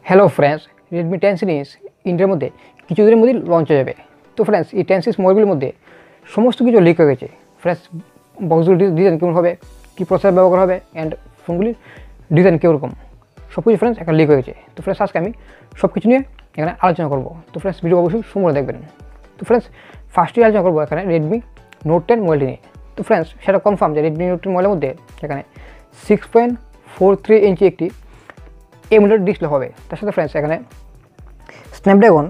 Hello friends, Redmi 10 series ইন্ডিয়ার মধ্যে কিছুদিনের মধ্যেই লঞ্চ হয়ে যাবে। তো ফ্রেন্ডস, এই 10 সিরিজ মোবাইলগুলির মধ্যে সমস্ত কিছু লিক হয়ে গেছে। ফ্রেন্ডস, বক্সগুলির ডিজাইন কেমন হবে, কী প্রসেসর ব্যবহার হবে, অ্যান্ড ফোনগুলির ডিজাইন কীরকম, সব কিছু ফ্রেন্ডস একটা লিক হয়ে গেছে। তো ফ্রেন্ডস, আজকে আমি সব কিছু নিয়ে এখানে আলোচনা করবো। তো ফ্রেন্ডস, ভিডিও অবশ্যই সম্পূর্ণ দেখবেন। তো ফ্রেন্ডস, ফার্স্টে আলোচনা করবো এখানে রেডমি নোট 10 মোবাইলটি নিয়ে। তো ফ্রেন্ডস, সেটা কনফার্ম যে রেডমি নোট 10 মোবাইলের মধ্যে এখানে 6.43 ইঞ্চি একটি এমুলেট ডিসপ্লে হবে। তার সাথে ফ্রেন্ডস এখানে স্ন্যাপড্রাগন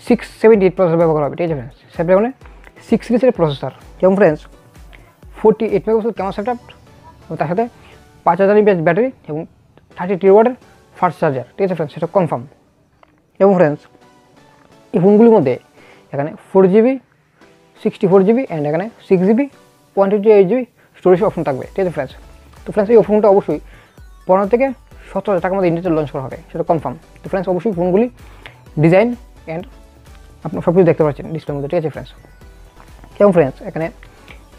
678 প্রসেসর ব্যবহার হবে। ঠিক আছে ফ্রেন্ডস, স্ন্যাপড্রাগনের 6 সিরিজের প্রসেসর, যেমন ফ্রেন্ডস 48 মেগাপিক্সেল ক্যামেরা সেটআপ, এবং তার সাথে 5000 mAh ব্যাটারি এবং 32 ওয়াটের ফাস্ট চার্জার। ঠিক আছে ফ্রেন্ডস, সেটা কনফার্ম। এবং ফ্রেন্ডস, এই ফোনগুলির মধ্যে এখানে 4GB 64GB অ্যান্ড এখানে 6GB 128GB স্টোরেজ অপশন থাকবে। ঠিক আছে ফ্রেন্ডস। তো ফ্রেন্ডস, এই অপশনটা অবশ্যই 15 থেকে 17,000 টাকার মধ্যে ইন্ডিয়াতে লঞ্চ করা হবে, সেটা কনফার্ম। তো ফ্রেন্ডস, অবশ্যই ফোনগুলি ডিজাইন অ্যান্ড আপনার সব কিছু দেখতে পাচ্ছেন ডিসপ্লের মধ্যে। ঠিক আছে ফ্রেন্ডস। এবং ফ্রেন্ডস, এখানে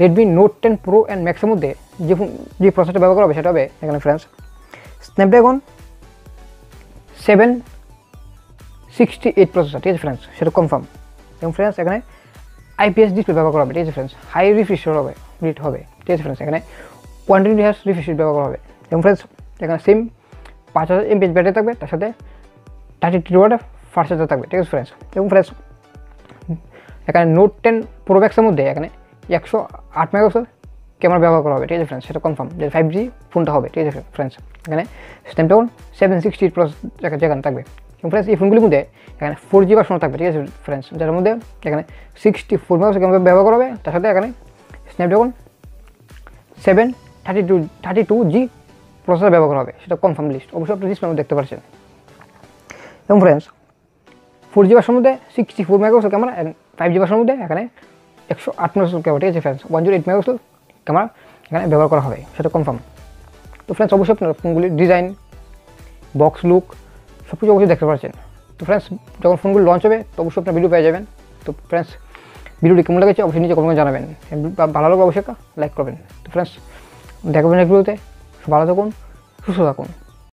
রেডমি নোট 10 প্রো অ্যান্ড ম্যাক্সের মধ্যে যে প্রসেসরটা ব্যবহার করা হবে সেটা হবে এখানে ফ্রেন্ডস স্ন্যাপড্রাগন 768 প্রসেসর। ঠিক আছে ফ্রেন্ডস, সেটা কনফার্ম। এবং ফ্রেন্ডস, এখানে IPS ডিসপ্লে ব্যবহার করা হবে। ঠিক আছে ফ্রেন্ডস, হাই রিফ্রেশ রেট হবে। ঠিক আছে ফ্রেন্ডস, এখানে 120 Hz রিফ্রেশ রেট ব্যবহার করা হবে। এবং ফ্রেন্ডস, এখানে সেম 5000 mAh ব্যাটারি থাকবে, তার সাথে 32 ওয়াটের ফাস্ট চার্জার থাকবে। ঠিক আছে ফ্রেন্ডস। এবং ফ্রেন্ডস, এখানে নোট 10 প্রো ম্যাক্সের মধ্যে এখানে 108 মেগাপিক্সেল ক্যামেরা ব্যবহার করা হবে। ঠিক আছে ফ্রেন্ডস, সেটা কনফার্ম যে 5G ফোনটা হবে। ঠিক আছে ফ্রেন্ডস, এখানে স্ন্যাপড্রাগন 768 প্লাস যেখানে থাকবে। এবং ফ্রেন্ডস, এই ফোনগুলির মধ্যে এখানে 4G ভার্সন থাকবে। ঠিক আছে ফ্রেন্ডস, যার মধ্যে এখানে 64 মেগাপিক্সেল ক্যামেরা ব্যবহার করা হবে, তার সাথে এখানে স্ন্যাপড্রাগন 732G প্রসেসর ব্যবহার করা হবে, সেটা কনফার্ম লিস্ট। অবশ্যই আপনি ডিসপ্লের মধ্যে দেখতে পাচ্ছেন। এবং ফ্রেন্ডস, 4G ভার্সনের মধ্যে 64 মেগাপিক্সেল ক্যামেরা অ্যান্ড 5G ভার্সনের মধ্যে এখানে 108 মেগাপিক্সেল ক্যামেরা। ঠিক আছে ফ্রেন্ডস, 108 মেগাপিক্সেল ক্যামেরা এখানে ব্যবহার করা হবে, সেটা কনফার্ম। তো ফ্রেন্ডস, অবশ্যই আপনার ফোনগুলির ডিজাইন, বক্স লুক সব কিছু অবশ্যই দেখতে পাচ্ছেন। তো ফ্রেন্ডস, যখন ফোনগুলো লঞ্চ হবে তো অবশ্যই আপনার ভিডিও পেয়ে যাবেন। তো ফ্রেন্ডস, ভিডিওটি কেমন লেগেছে অবশ্যই নিচে কমেন্টে জানাবেন, ভালো লাগলে অবশ্যই লাইক করবেন। তো ফ্রেন্ডস, দেখাবেন এক ভিডিওতে। ভালো থাকুন, সুস্থ থাকুন।